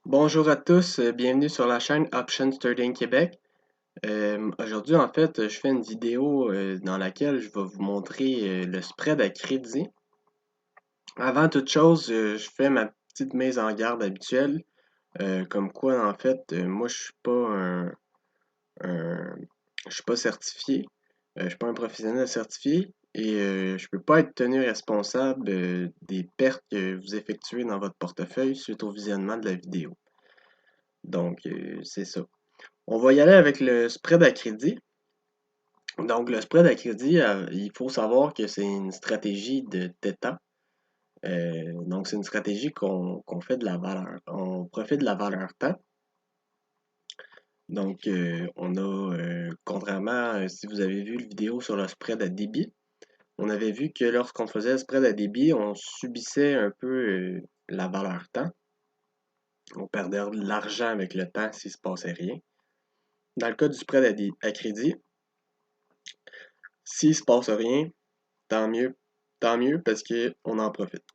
Bonjour à tous, bienvenue sur la chaîne Options Trading Québec. Aujourd'hui, en fait, je fais une vidéo dans laquelle je vais vous montrer le spread à crédit. Avant toute chose, je fais ma petite mise en garde habituelle, comme quoi, en fait, moi, un- je suis pas certifié, je suis pas un professionnel certifié et je peux pas être tenu responsable des pertes que vous effectuez dans votre portefeuille suite au visionnement de la vidéo. Donc, c'est ça. On va y aller avec le spread à crédit. Donc, le spread à crédit, il faut savoir que c'est une stratégie de theta. Donc, c'est une stratégie qu'on fait de la valeur. On profite de la valeur temps. Donc, contrairement, si vous avez vu la vidéo sur le spread à débit, on avait vu que lorsqu'on faisait le spread à débit, on subissait un peu la valeur temps. On perdait de l'argent avec le temps s'il ne se passait rien. Dans le cas du spread à crédit, s'il ne se passe rien, tant mieux, tant mieux parce qu'on en profite.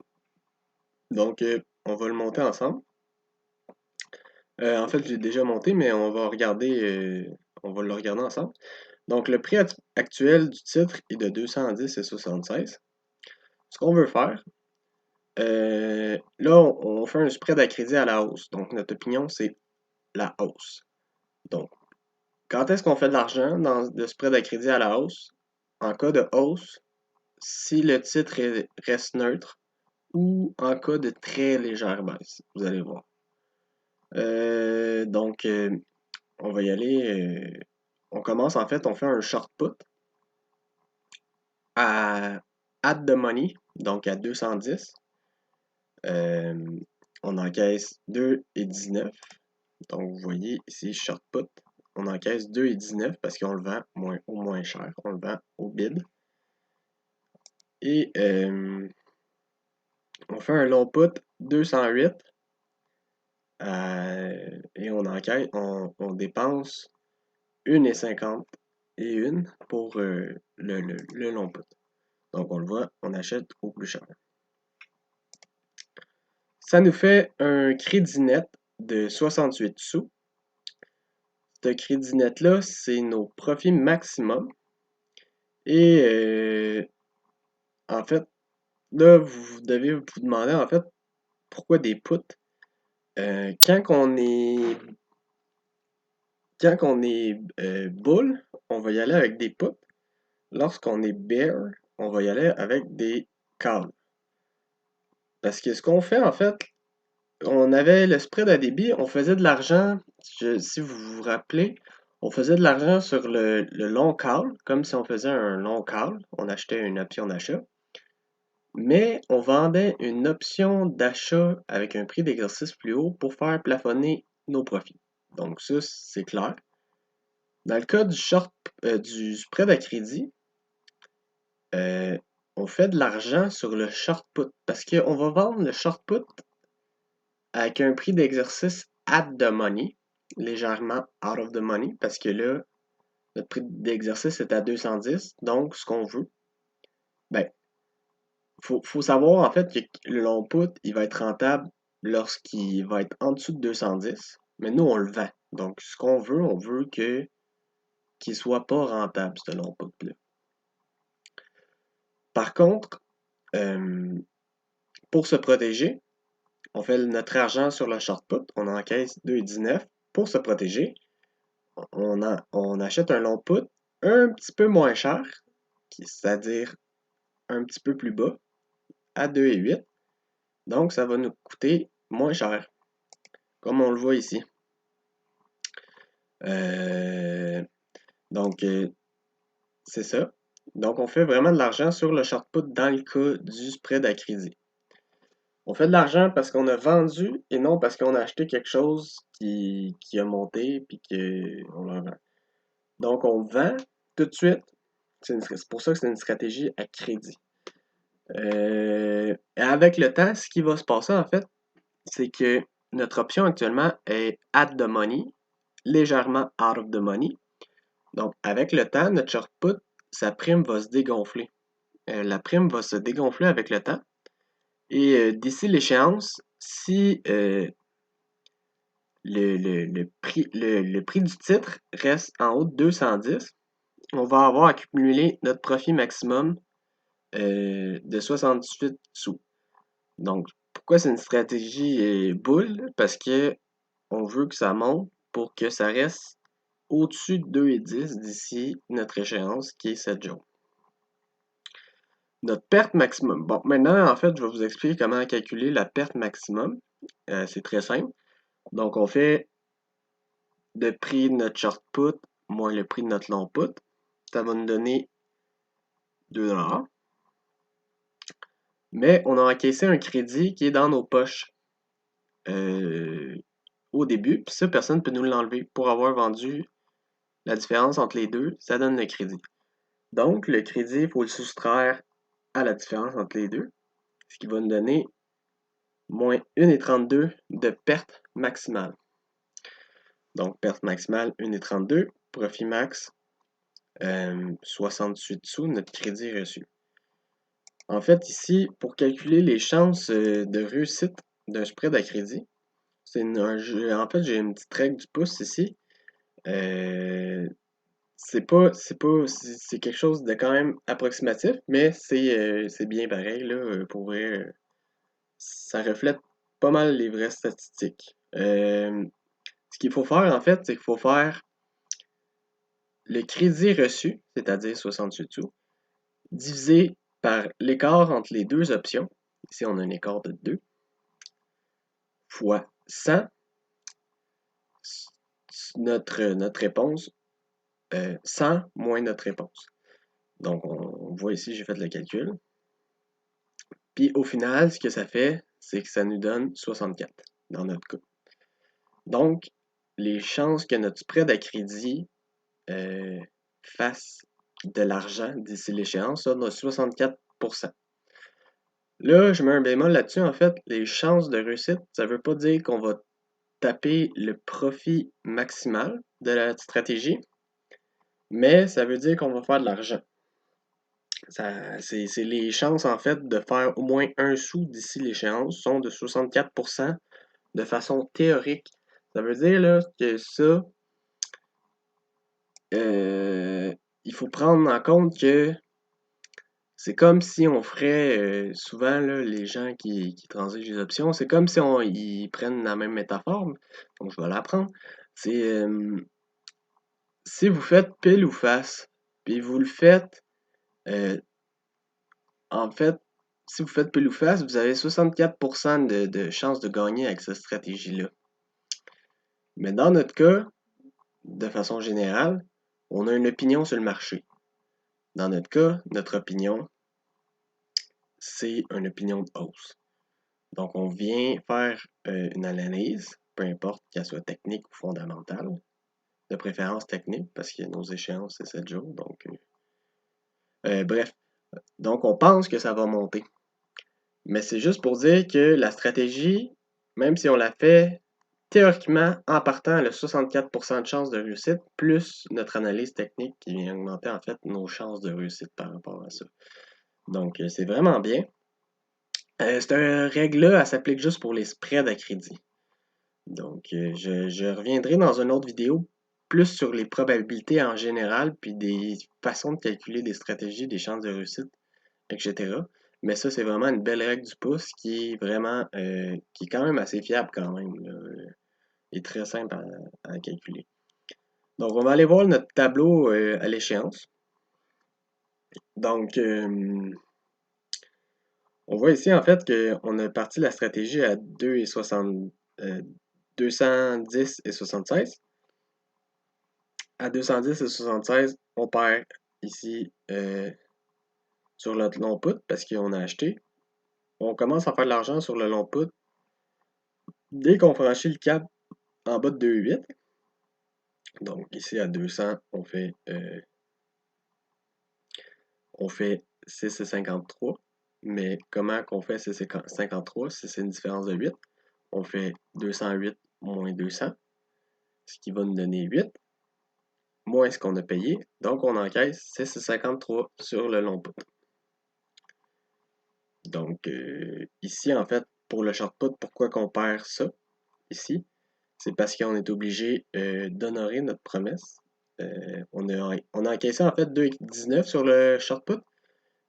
Donc, on va le monter ensemble. En fait, j'ai déjà monté, mais on va le regarder ensemble. Donc, le prix actuel du titre est de 210,76. Ce qu'on veut faire, là, on fait un spread à crédit à la hausse. Donc, notre opinion, c'est la hausse. Donc, quand est-ce qu'on fait de l'argent dans le spread à crédit à la hausse? En cas de hausse, si le titre reste neutre, ou en cas de très légère baisse. Vous allez voir. Donc, on va y aller. On commence en fait, on fait un short put à at the money, donc à 210. Euh, on encaisse 2,19. Donc, vous voyez ici, short put. On encaisse 2,19 parce qu'on le vend au moins cher. On le vend au bid. Et on fait un long put 208. Et on encaisse, on dépense 1,50 et 1 pour le long put. Donc on le voit, on achète au plus cher. Ça nous fait un crédit net de 68 sous. Ce crédit net-là, c'est nos profits maximum. Et en fait, là, vous devez vous demander en fait pourquoi des puts. Quand on est bull, on va y aller avec des puts. Lorsqu'on est bear, on va y aller avec des calls. Parce que ce qu'on fait, en fait, on avait le spread à débit, on faisait de l'argent, si vous vous rappelez, on faisait de l'argent sur le long call, comme si on faisait un long call, on achetait une option d'achat, mais on vendait une option d'achat avec un prix d'exercice plus haut pour faire plafonner nos profits. Donc ça, c'est clair. Dans le cas du spread à crédit, euh, on fait de l'argent sur le short put parce qu'on va vendre le short put avec un prix d'exercice at the money, légèrement out of the money, parce que là, notre prix d'exercice est à 210. Donc, ce qu'on veut, ben, faut savoir en fait que le long put, il va être rentable lorsqu'il va être en dessous de 210. Mais nous, on le vend. Donc, ce qu'on veut, on veut qu'il soit pas rentable, ce long put-là. Par contre, euh, pour se protéger, on fait notre argent sur le short put, on encaisse 2,19 pour se protéger. On achète un long put un petit peu moins cher, c'est-à-dire un petit peu plus bas, à 2,8. Donc, ça va nous coûter moins cher, comme on le voit ici. Euh, donc, c'est ça. Donc, on fait vraiment de l'argent sur le short put dans le cas du spread à crédit. On fait de l'argent parce qu'on a vendu et non parce qu'on a acheté quelque chose qui a monté puis qu'on le vend. Donc, on vend tout de suite. C'est pour ça que c'est une stratégie à crédit. Et avec le temps, ce qui va se passer en fait, c'est que notre option actuellement est at the money, légèrement out of the money. Donc, avec le temps, notre short put, sa prime va se dégonfler. La prime va se dégonfler avec le temps. Et d'ici l'échéance, si le prix du titre reste en haut de 210, on va avoir accumulé notre profit maximum de 68 sous. Donc, pourquoi c'est une stratégie bull? Parce que on veut que ça monte pour que ça reste au-dessus de 2,10 d'ici notre échéance qui est 7 jours. Notre perte maximum. Bon, maintenant, en fait, je vais vous expliquer comment calculer la perte maximum. C'est très simple. Donc, on fait le prix de notre short put moins le prix de notre long put. Ça va nous donner 2$. Mais on a encaissé un crédit qui est dans nos poches au début. Puis ça, personne ne peut nous l'enlever. Pour avoir vendu la différence entre les deux, ça donne le crédit. Donc, le crédit, il faut le soustraire à la différence entre les deux, ce qui va nous donner moins 1,32 de perte maximale. Donc, perte maximale 1,32, profit max 68 sous, notre crédit reçu. En fait, ici, pour calculer les chances de réussite d'un spread à crédit, en fait, j'ai une petite règle du pouce ici. C'est quelque chose de quand même approximatif, mais c'est bien pareil, là, pour vrai, ça reflète pas mal les vraies statistiques. Ce qu'il faut faire, en fait, c'est qu'il faut faire le crédit reçu, c'est-à-dire 68 sous, divisé par l'écart entre les deux options. Ici, on a un écart de 2, fois 100, notre réponse, 100 moins notre réponse. Donc, on voit ici, j'ai fait le calcul. Puis au final, ce que ça fait, c'est que ça nous donne 64 dans notre cas. Donc, les chances que notre spread à crédit fasse de l'argent d'ici l'échéance, ça, dans 64%. Là, je mets un bémol là-dessus. En fait, les chances de réussite, ça ne veut pas dire qu'on va taper le profit maximal de la stratégie, mais ça veut dire qu'on va faire de l'argent. C'est les chances, en fait, de faire au moins un sou d'ici l'échéance sont de 64% de façon théorique. Ça veut dire là, que ça, il faut prendre en compte que c'est comme si on ferait, souvent là, les gens qui transigent les options, c'est comme si ils prennent la même métaphore, donc je vais l'apprendre. C'est si vous faites pile ou face, puis vous le faites, euh, en fait, si vous faites pile ou face, vous avez 64% de chances de gagner avec cette stratégie-là. Mais dans notre cas, de façon générale, on a une opinion sur le marché. Dans notre cas, notre opinion, c'est une opinion de hausse. Donc, on vient faire une analyse, peu importe qu'elle soit technique ou fondamentale, de préférence technique, parce que nos échéances, c'est 7 jours. Bref, donc on pense que ça va monter. Mais c'est juste pour dire que la stratégie, même si on la fait théoriquement en partant, elle a 64% de chances de réussite, plus notre analyse technique qui vient augmenter en fait nos chances de réussite par rapport à ça. Donc, c'est vraiment bien. Cette règle-là, elle s'applique juste pour les spreads à crédit. Donc, je reviendrai dans une autre vidéo plus sur les probabilités en général, puis des façons de calculer des stratégies, des chances de réussite, etc. Mais ça, c'est vraiment une belle règle du pouce qui est vraiment, qui est quand même assez fiable quand même, là, et très simple à calculer. Donc, on va aller voir notre tableau à l'échéance. Donc, on voit ici en fait qu'on a parti la stratégie à 210 et 76. À 210 et 76, on perd ici sur le long put parce qu'on a acheté. On commence à faire de l'argent sur le long put dès qu'on franchit le cap en bas de 2,8. Donc ici à 200, on fait 6,53. Mais comment qu'on fait 6,53 si c'est une différence de 8? On fait 208 moins 200, ce qui va nous donner 8, moins ce qu'on a payé. Donc on encaisse 6,53 sur le long put. Donc ici, en fait, pour le short put, pourquoi qu'on perd ça? Ici, c'est parce qu'on est obligé d'honorer notre promesse. On a encaissé en fait 2,19 sur le short put,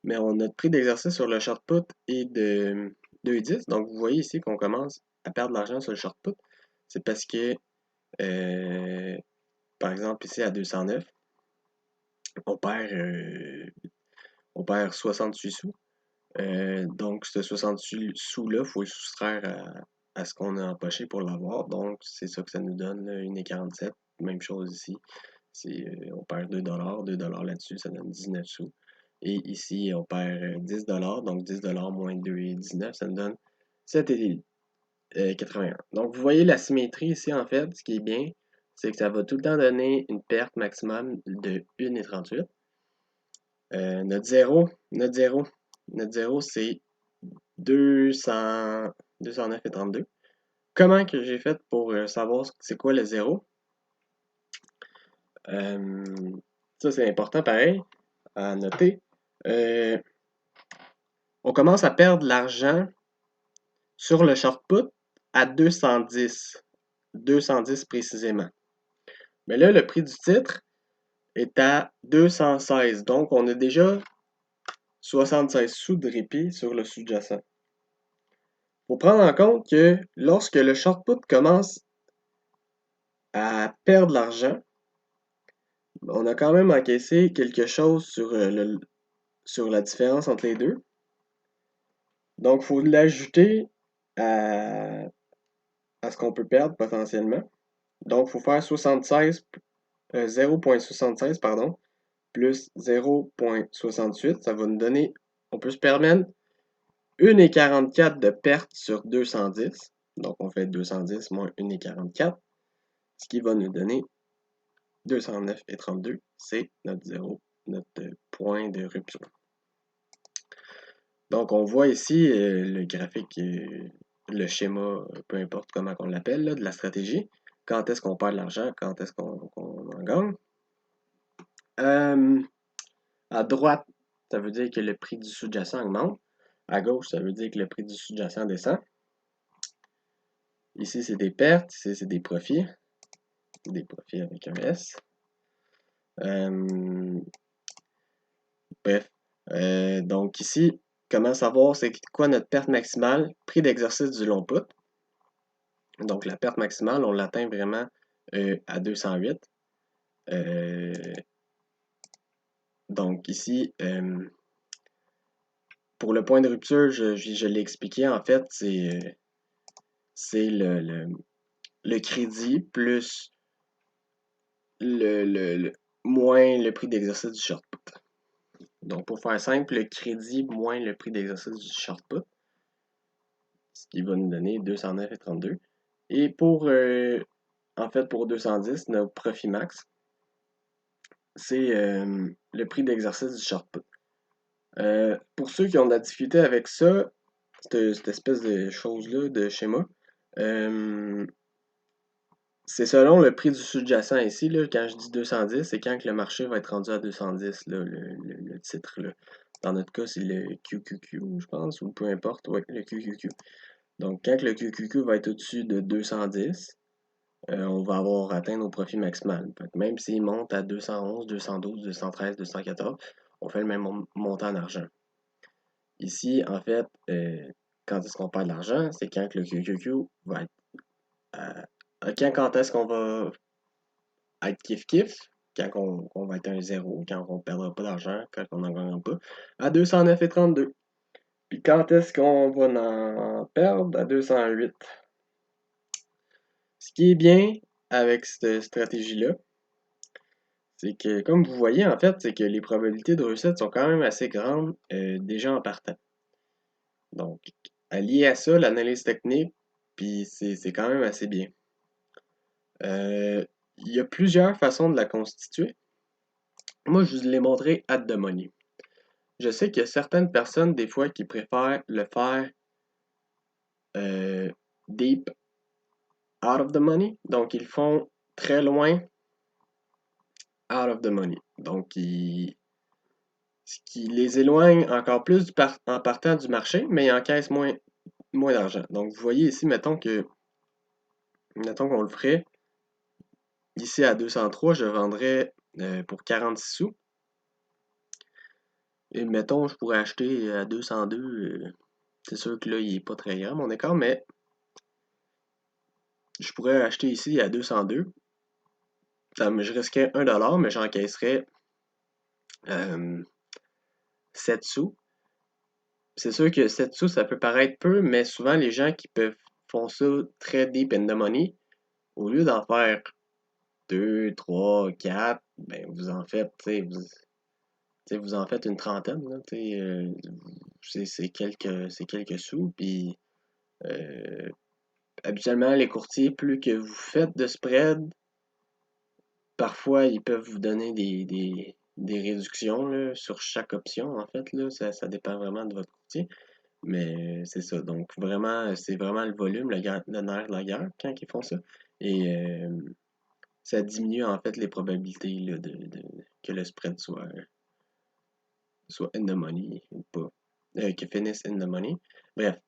mais notre prix d'exercice sur le short put est de 2,10. Donc vous voyez ici qu'on commence à perdre de l'argent sur le short put. C'est parce que, par exemple, ici à 209, on perd 68 sous. Donc, ce 68 sous-là, il faut le soustraire à ce qu'on a empoché pour l'avoir. Donc, c'est ça que ça nous donne, là, 1,47. Même chose ici. On perd 2 $. Là-dessus, ça donne 19 sous. Et ici, on perd 10 $. Donc, 10 $ moins 2,19, ça nous donne 7,81. Donc, vous voyez la symétrie ici, en fait. Ce qui est bien, c'est que ça va tout le temps donner une perte maximum de 1,38. Notre zéro, c'est 209,32. Comment que j'ai fait pour savoir c'est quoi le zéro? Ça, c'est important, pareil, à noter. On commence à perdre l'argent sur le short put à 210. 210 précisément. Mais là, le prix du titre est à 216. Donc, on a déjà 76 sous de répit sur le sous-jacent. Il faut prendre en compte que lorsque le short put commence à perdre l'argent, on a quand même encaissé quelque chose sur la différence entre les deux. Donc, il faut l'ajouter à, à ce qu'on peut perdre potentiellement. Donc, il faut faire 0,76 pardon, plus 0,68. Ça va nous donner, on peut se permettre 1,44 de perte sur 210. Donc, on fait 210 moins 1,44, ce qui va nous donner 209,32. C'est notre point de rupture. Donc, on voit ici le graphique, le schéma, peu importe comment on l'appelle, de la stratégie. Quand est-ce qu'on perd de l'argent, quand est-ce qu'on en gagne. À droite, ça veut dire que le prix du sous-jacent augmente. À gauche, ça veut dire que le prix du sous-jacent descend. Ici, c'est des pertes. Ici, c'est des profits. Des profits avec un S. Bref. Donc ici, comment savoir c'est quoi notre perte maximale? Prix d'exercice du long put. Donc la perte maximale, on l'atteint vraiment à 208. Donc ici, pour le point de rupture, je l'ai expliqué, en fait, c'est le crédit plus moins le prix d'exercice du short put. Donc pour faire simple, le crédit moins le prix d'exercice du short put, ce qui va nous donner 209,32. Et en fait, pour 210, notre profit max, c'est le prix d'exercice du short put. Pour ceux qui ont de la difficulté avec ça, cette espèce de chose-là, de schéma, c'est selon le prix du sous-jacent ici. Là, quand je dis 210, c'est quand que le marché va être rendu à 210, là, le titre. Là. Dans notre cas, c'est le QQQ, je pense, ou peu importe. Oui, le QQQ. Donc, quand le QQQ va être au-dessus de 210, on va avoir atteint nos profits maximales. Même s'il monte à 211, 212, 213, 214, on fait le même montant d'argent. Ici, en fait, quand est-ce qu'on perd de l'argent? C'est quand le QQQ va être... quand est-ce qu'on va être kiff-kiff? Quand on va être un zéro, quand on ne perdra pas d'argent, quand on n'en gagnera pas, à 209,32. Puis quand est-ce qu'on va en perdre? À 208. Ce qui est bien avec cette stratégie-là, c'est que, comme vous voyez, en fait, c'est que les probabilités de réussite sont quand même assez grandes déjà en partant. Donc, allié à ça, l'analyse technique, puis c'est quand même assez bien. Il y a plusieurs façons de la constituer. Moi, je vous l'ai montré at the money. Je sais qu'il y a certaines personnes, des fois, qui préfèrent le faire deep out of the money. Donc, ils font très loin out of the money. Donc, ce qui les éloigne encore plus en partant du marché, mais ils encaissent moins d'argent. Donc, vous voyez ici, mettons que mettons qu'on le ferait ici à 203, je vendrais pour 46 sous. Et mettons, je pourrais acheter à 202. C'est sûr que là, il est pas très grand mon écart, mais je pourrais acheter ici à 202. Je risquerais 1$, mais j'encaisserais 7 sous. C'est sûr que 7 sous, ça peut paraître peu, mais souvent les gens qui font ça très deep in the money, au lieu d'en faire 2, 3, 4, ben vous en faites, vous en faites une trentaine, là, c'est quelques sous, puis habituellement les courtiers, plus que vous faites de spread, parfois ils peuvent vous donner des réductions là, sur chaque option, en fait, là, ça dépend vraiment de votre courtier. Mais c'est ça. Donc vraiment, c'est vraiment le volume, le nerf de la guerre quand ils font ça. Et ça diminue en fait les probabilités là, que le spread soit in the money ou pas. Que finisse in the money. Bref.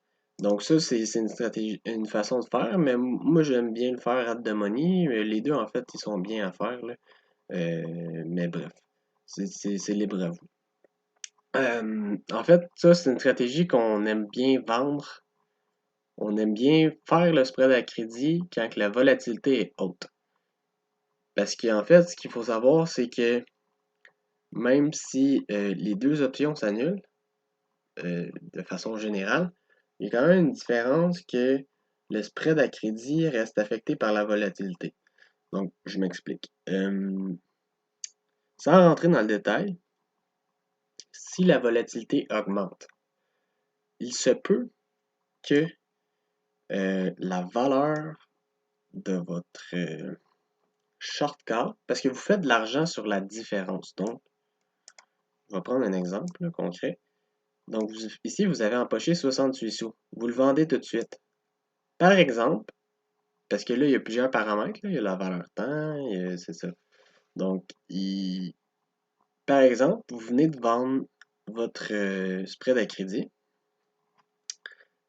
Donc ça, c'est une stratégie, une façon de faire, mais moi j'aime bien le faire at the money. Les deux, en fait, ils sont bien à faire, là. Mais bref. C'est libre à vous. En fait, ça, c'est une stratégie qu'on aime bien vendre. On aime bien faire le spread à crédit quand la volatilité est haute. Parce qu'en fait, ce qu'il faut savoir, c'est que même si les deux options s'annulent, de façon générale, il y a quand même une différence que le spread à crédit reste affecté par la volatilité. Donc, je m'explique. Sans rentrer dans le détail, si la volatilité augmente, il se peut que la valeur de votre short call, parce que vous faites de l'argent sur la différence. Donc, je vais prendre un exemple là, concret. Donc, ici, vous avez empoché 68 sous. Vous le vendez tout de suite. Par exemple, parce que là, il y a plusieurs paramètres. Là. Il y a la valeur temps, c'est ça. Donc, par exemple, vous venez de vendre votre spread à crédit.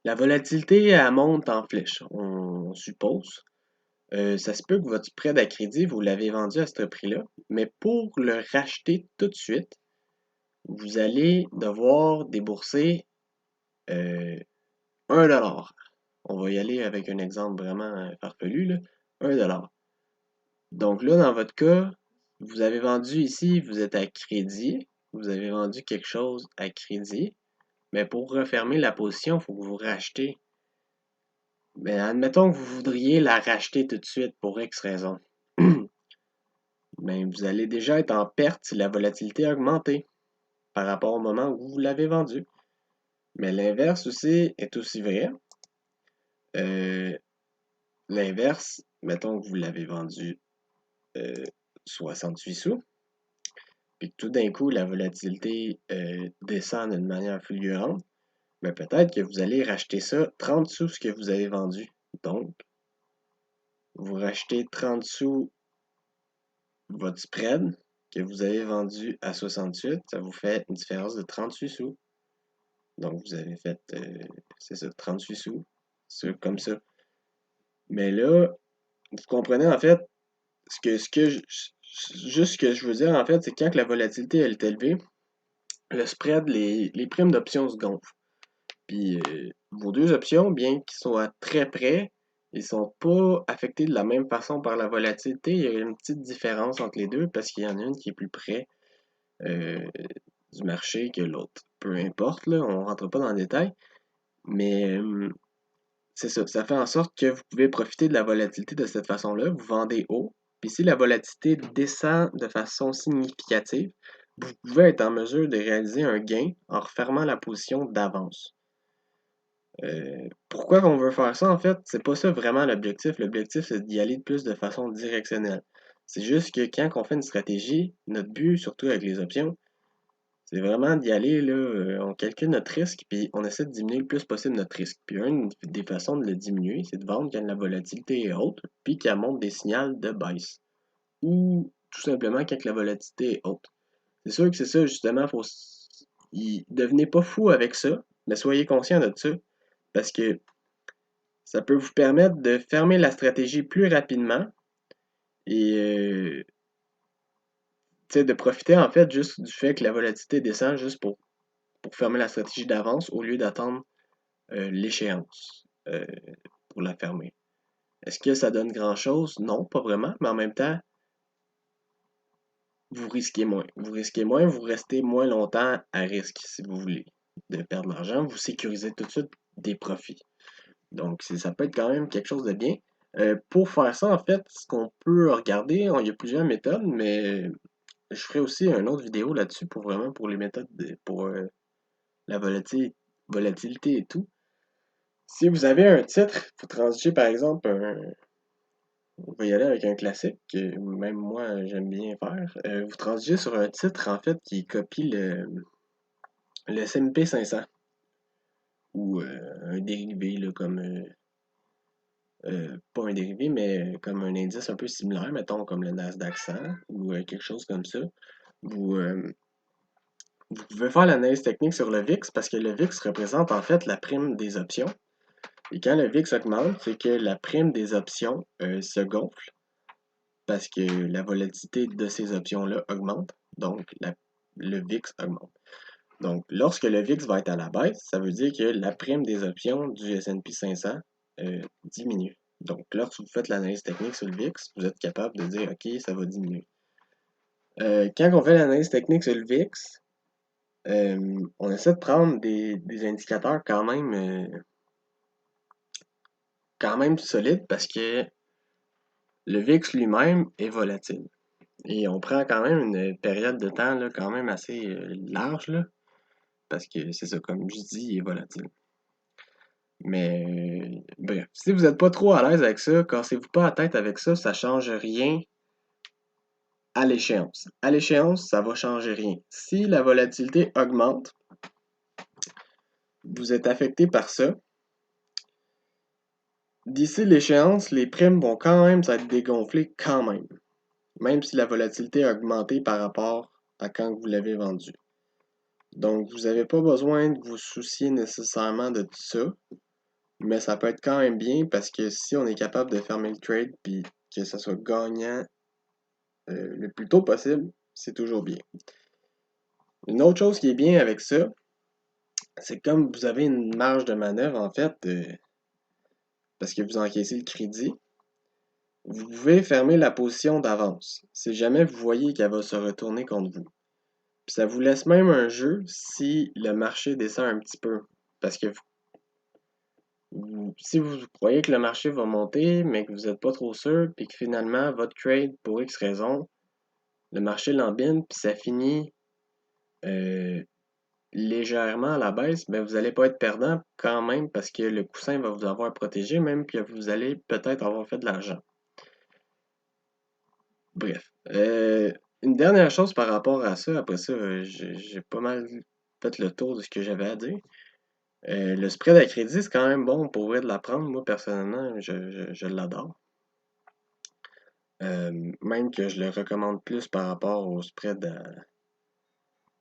La volatilité, elle monte en flèche, on suppose. Ça se peut que votre spread à crédit, vous l'avez vendu à ce prix-là, mais pour le racheter tout de suite, vous allez devoir débourser 1$. On va y aller avec un exemple vraiment farfelu, là. 1$. Donc là, dans votre cas, vous avez vendu ici, vous êtes à crédit, vous avez vendu quelque chose à crédit, mais pour refermer la position, il faut que vous rachetez. Mais admettons que vous voudriez la racheter tout de suite pour X raison. Mais vous allez déjà être en perte si la volatilité a augmenté par rapport au moment où vous l'avez vendu. Mais l'inverse aussi est aussi vrai. L'inverse, mettons que vous l'avez vendu 68 sous, puis que tout d'un coup la volatilité descend d'une manière fulgurante, mais peut-être que vous allez racheter ça 30 sous ce que vous avez vendu. Donc, vous rachetez 30 sous votre spread que vous avez vendu à 68, ça vous fait une différence de 38 sous. Donc, vous avez fait, c'est ça, 38 sous, comme ça. Mais là, vous comprenez en fait, juste ce que je veux dire en fait, c'est que quand la volatilité elle est élevée, le spread, les primes d'options se gonflent. Puis vos deux options, bien qu'ils soient très près, ils sont pas affectés de la même façon par la volatilité. Il y a une petite différence entre les deux parce qu'il y en a une qui est plus près euh, du marché que l'autre. Peu importe, là, on rentre pas dans le détail, mais c'est ça. Ça fait en sorte que vous pouvez profiter de la volatilité de cette façon-là. Vous vendez haut. Puis si la volatilité descend de façon significative, vous pouvez être en mesure de réaliser un gain en refermant la position d'avance. Pourquoi on veut faire ça en fait? C'est pas ça vraiment l'objectif. L'objectif, c'est d'y aller de plus de façon directionnelle. C'est juste que quand on fait une stratégie, notre but, surtout avec les options, c'est vraiment d'y aller, là, on calcule notre risque, puis on essaie de diminuer le plus possible notre risque. Puis une des façons de le diminuer, c'est de vendre quand la volatilité est haute, puis qu'elle montre des signaux de baisse. Ou tout simplement quand la volatilité est haute. C'est sûr que c'est ça, justement, devenez pas fou avec ça, mais soyez conscient de ça, parce que Ça peut vous permettre de fermer la stratégie plus rapidement et de profiter en fait juste du fait que la volatilité descend juste pour fermer la stratégie d'avance au lieu d'attendre l'échéance pour la fermer. Est-ce que ça donne grand-chose? Non, pas vraiment, mais en même temps, vous risquez moins. Vous risquez moins, vous restez moins longtemps à risque si vous voulez de perdre de l'argent. Vous sécurisez tout de suite des profits. Donc, ça peut être quand même quelque chose de bien. Pour faire ça, en fait, ce qu'on peut regarder, il y a plusieurs méthodes, mais je ferai aussi une autre vidéo là-dessus pour vraiment pour les méthodes pour la volatilité et tout. Si vous avez un titre, vous transigez par exemple on va y aller avec un classique que même moi j'aime bien faire. Vous transigez sur un titre en fait qui copie le S&P 500 ou un dérivé là, comme pas un dérivé mais comme un indice un peu similaire, mettons comme le Nasdaq 100 ou quelque chose comme ça. Vous, euh, Vous pouvez faire l'analyse technique sur le VIX parce que le VIX représente en fait la prime des options. Et quand le VIX augmente, c'est que la prime des options se gonfle parce que la volatilité de ces options-là augmente. Donc, le VIX augmente. Donc, lorsque le VIX va être à la baisse, ça veut dire que la prime des options du S&P 500 diminue. Donc, lorsque vous faites l'analyse technique sur le VIX, vous êtes capable de dire, OK, ça va diminuer. Quand on fait l'analyse technique sur le VIX, on essaie de prendre des indicateurs quand même solides parce que le VIX lui-même est volatile. Et on prend quand même une période de temps là, quand même assez large là, parce que c'est ça, comme je dis, il est volatile. Mais bref, si vous n'êtes pas trop à l'aise avec ça, cassez-vous pas la tête avec ça, ça change rien à l'échéance. À l'échéance, ça va changer rien. Si la volatilité augmente, vous êtes affecté par ça. D'ici l'échéance, les primes vont quand même être dégonflées quand même si la volatilité a augmenté par rapport à quand vous l'avez vendu. Donc, vous n'avez pas besoin de vous soucier nécessairement de tout ça, mais ça peut être quand même bien parce que si on est capable de fermer le trade puis que ça soit gagnant le plus tôt possible, c'est toujours bien. Une autre chose qui est bien avec ça, c'est comme vous avez une marge de manœuvre en fait, parce que vous encaissez le crédit, vous pouvez fermer la position d'avance si jamais vous voyez qu'elle va se retourner contre vous. Puis ça vous laisse même un jeu si le marché descend un petit peu. Parce que si vous croyez que le marché va monter, mais que vous n'êtes pas trop sûr, puis que finalement, votre trade, pour X raison, le marché l'embine, puis ça finit euh, légèrement à la baisse, ben vous n'allez pas être perdant quand même parce que le coussin va vous avoir protégé, même que vous allez peut-être avoir fait de l'argent. Bref. Une dernière chose par rapport à ça, après ça, j'ai pas mal fait le tour de ce que j'avais à dire. Le spread à crédit, c'est quand même bon pour vrai de l'apprendre. Moi, personnellement, je l'adore. Même que je le recommande plus par rapport au spread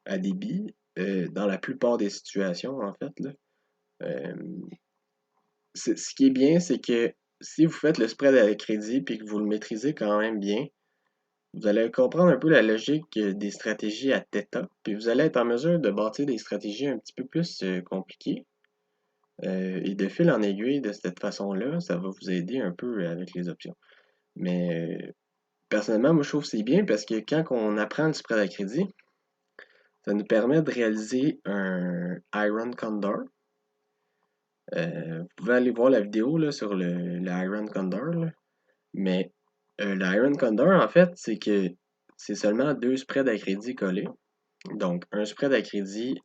à débit, dans la plupart des situations, en fait, là. Euh, Ce qui est bien, c'est que si vous faites le spread à crédit puis que vous le maîtrisez quand même bien, vous allez comprendre un peu la logique des stratégies à Theta, puis vous allez être en mesure de bâtir des stratégies un petit peu plus compliquées. Et de fil en aiguille, de cette façon-là, ça va vous aider un peu avec les options. Mais personnellement, moi je trouve que c'est bien parce que quand on apprend le spread à crédit, ça nous permet de réaliser un Iron Condor. Vous pouvez aller voir la vidéo là, sur le Iron Condor, là. Mais l'Iron Condor, en fait, c'est que c'est seulement deux spreads à crédit collés. Donc, un spread à crédit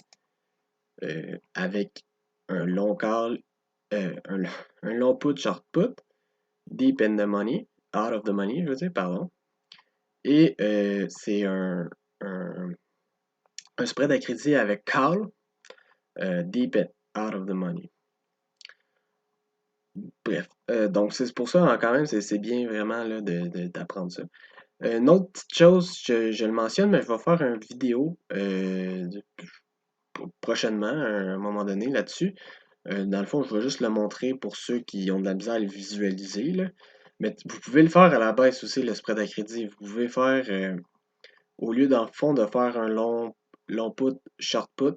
avec un long call, un long put, short put, deep in the money, out of the money, je veux dire, pardon. Et c'est un spread à crédit avec call, deep and out of the money. Bref, donc c'est pour ça, quand même, c'est bien vraiment là, d'apprendre ça. Une autre petite chose, je le mentionne, mais je vais faire une vidéo prochainement, à un moment donné, là-dessus. Dans le fond, je vais juste le montrer pour ceux qui ont de la misère à le visualiser, là. Mais vous pouvez le faire à la baisse aussi, le spread à crédit. Vous pouvez faire, au lieu dans le fond de faire un long put, short put,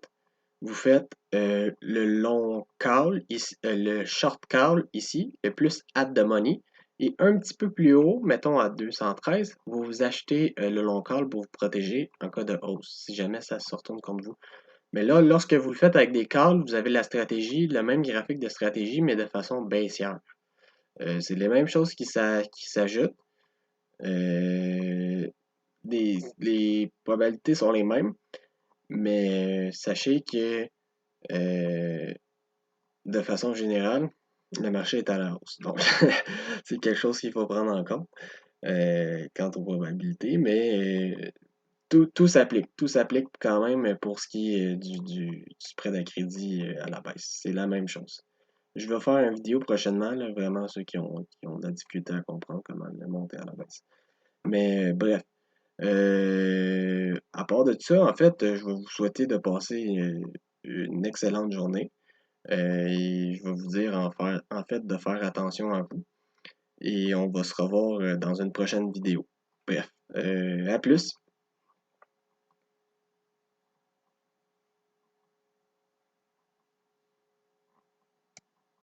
vous faites le long call, ici, le short call ici, le plus at the money. Et un petit peu plus haut, mettons à 213, vous achetez le long call pour vous protéger en cas de hausse, si jamais ça se retourne contre vous. Mais là, lorsque vous le faites avec des calls, vous avez la stratégie, le même graphique de stratégie, mais de façon baissière. C'est les mêmes choses qui s'ajoutent. Euh, les probabilités sont les mêmes, mais sachez que euh, de façon générale, le marché est à la hausse. Donc, c'est quelque chose qu'il faut prendre en compte quant aux probabilités, mais tout s'applique. Tout s'applique quand même pour ce qui est du spread à crédit à la baisse. C'est la même chose. Je vais faire une vidéo prochainement, là, vraiment ceux qui ont de la difficulté à comprendre comment le monter à la baisse. Mais bref. À part de ça, en fait, je vais vous souhaiter de passer une excellente journée. Et je vais vous dire en fait de faire attention à vous. Et on va se revoir dans une prochaine vidéo. Bref, à plus.